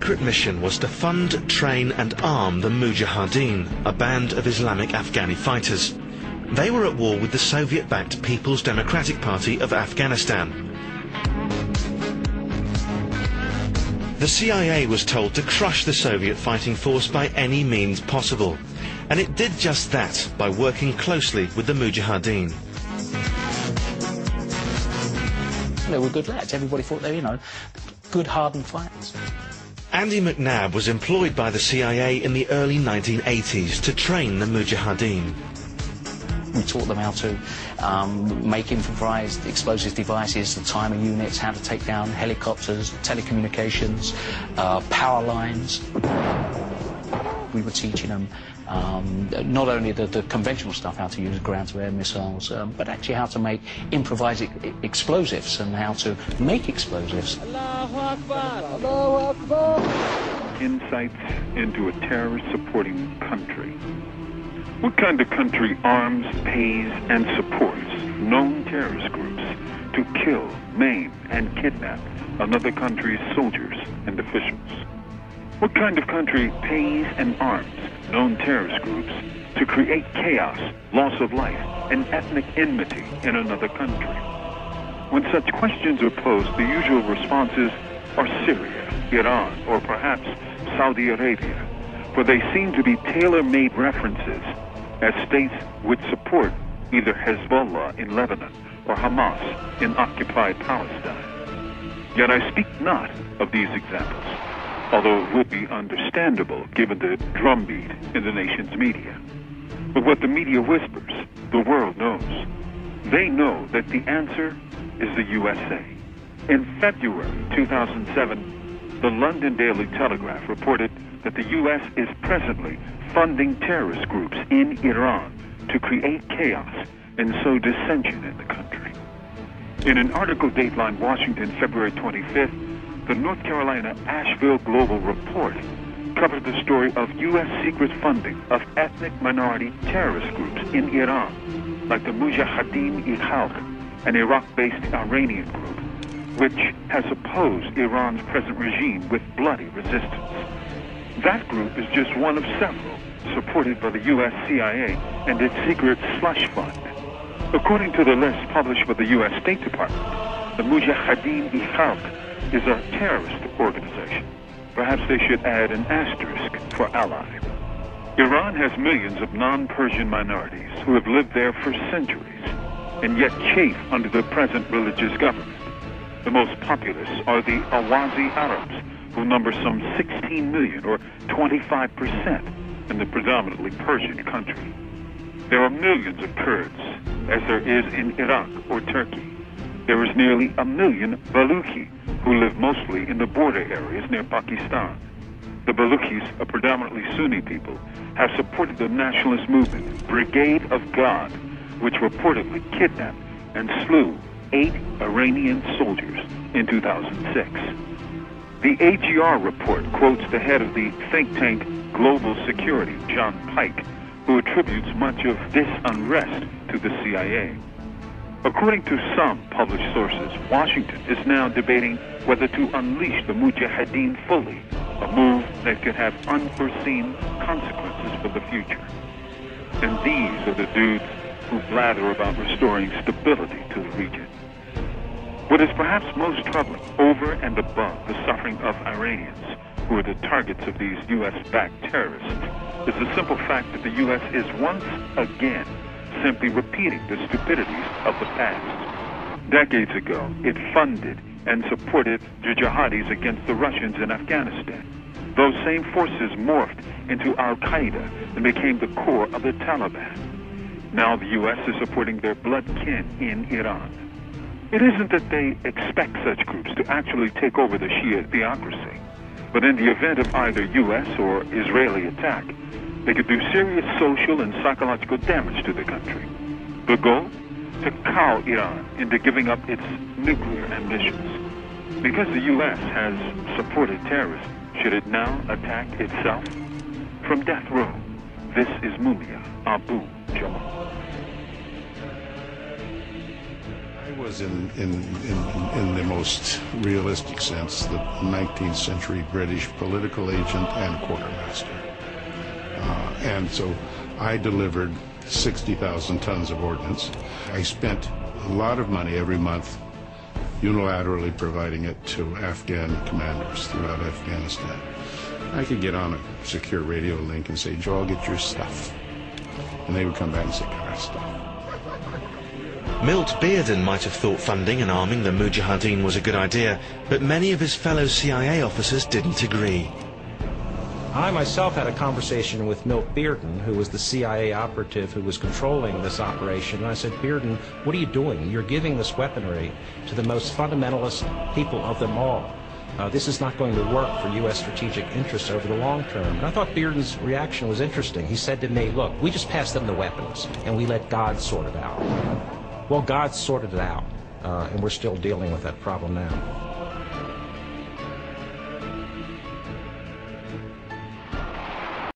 secret mission was to fund, train and arm the Mujahideen, a band of Islamic Afghani fighters. They were at war with the Soviet-backed People's Democratic Party of Afghanistan. The CIA was told to crush the Soviet fighting force by any means possible, and it did just that by working closely with the Mujahideen. They were good lads. Everybody thought they were, you know, good hardened fighters. Andy McNabb was employed by the CIA in the early 1980s to train the Mujahideen. We taught them how to make improvised explosive devices, the timer units, how to take down helicopters, telecommunications, power lines. We were teaching them not only the conventional stuff, how to use ground-to-air missiles, but actually how to make improvised explosives and how to make explosives. Allahu Akbar! Allahu Akbar! Insights into a terrorist-supporting country. What kind of country arms, pays, and supports known terrorist groups to kill, maim, and kidnap another country's soldiers and officials? What kind of country pays and arms known terrorist groups to create chaos, loss of life, and ethnic enmity in another country? When such questions are posed, the usual responses are Syria, Iran, or perhaps Saudi Arabia, for they seem to be tailor-made references as states which support either Hezbollah in Lebanon or Hamas in occupied Palestine. Yet I speak not of these examples, although it would be understandable given the drumbeat in the nation's media. But what the media whispers, the world knows. They know that the answer is the USA. In February 2007, the London Daily Telegraph reported that the U.S. is presently funding terrorist groups in Iran to create chaos and sow dissension in the country. In an article dateline Washington, February 25th, the North Carolina Asheville Global Report covered the story of U.S. secret funding of ethnic minority terrorist groups in Iran, like the Mujahideen-e-Khalq, an Iraq-based Iranian group, which has opposed Iran's present regime with bloody resistance. That group is just one of several supported by the U.S. CIA and its secret slush fund. According to the list published by the U.S. State Department, the Mujahideen-e-Khalq is a terrorist organization. Perhaps they should add an asterisk for ally. Iran has millions of non-Persian minorities who have lived there for centuries and yet chafe under the present religious government. The most populous are the Awazi Arabs, who number some 16 million, or 25%, in the predominantly Persian country. There are millions of Kurds, as there is in Iraq or Turkey. There is nearly a million Baluchi, who live mostly in the border areas near Pakistan. The Baluchis, a predominantly Sunni people, have supported the nationalist movement, Brigade of God, which reportedly kidnapped and slew 8 Iranian soldiers in 2006. The AGR report quotes the head of the think tank Global Security, John Pike, who attributes much of this unrest to the CIA. According to some published sources, Washington is now debating whether to unleash the Mujahideen fully, a move that could have unforeseen consequences for the future. And these are the dudes who blather about restoring stability to the region. What is perhaps most troubling, over and above the suffering of Iranians, who are the targets of these U.S.-backed terrorists, is the simple fact that the U.S. is once again simply repeating the stupidities of the past. Decades ago, it funded and supported the jihadis against the Russians in Afghanistan. Those same forces morphed into Al-Qaeda and became the core of the Taliban. Now the U.S. is supporting their blood kin in Iran. It isn't that they expect such groups to actually take over the Shia theocracy, but in the event of either U.S. or Israeli attack, they could do serious social and psychological damage to the country. The goal? To cow Iran into giving up its nuclear ambitions. Because the U.S. has supported terrorists, should it now attack itself? From death row, this is Mumia, Abu-Jamal. I was in the most most realistic sense, the 19th century British political agent and quartermaster. And so I delivered 60,000 tons of ordnance. I spent a lot of money every month unilaterally providing it to Afghan commanders throughout Afghanistan. I could get on a secure radio link and say, Joe, I'll get your stuff. And they would come back and say, got our stuff. Milt Bearden might have thought funding and arming the Mujahideen was a good idea, but many of his fellow CIA officers didn't agree. I myself had a conversation with Milt Bearden, who was the CIA operative who was controlling this operation, and I said, Bearden, what are you doing? You're giving this weaponry to the most fundamentalist people of them all. This is not going to work for U.S. strategic interests over the long term. And I thought Bearden's reaction was interesting. He said to me, look, we just passed them the weapons, and we let God sort it out. Well, God sorted it out, and we're still dealing with that problem now.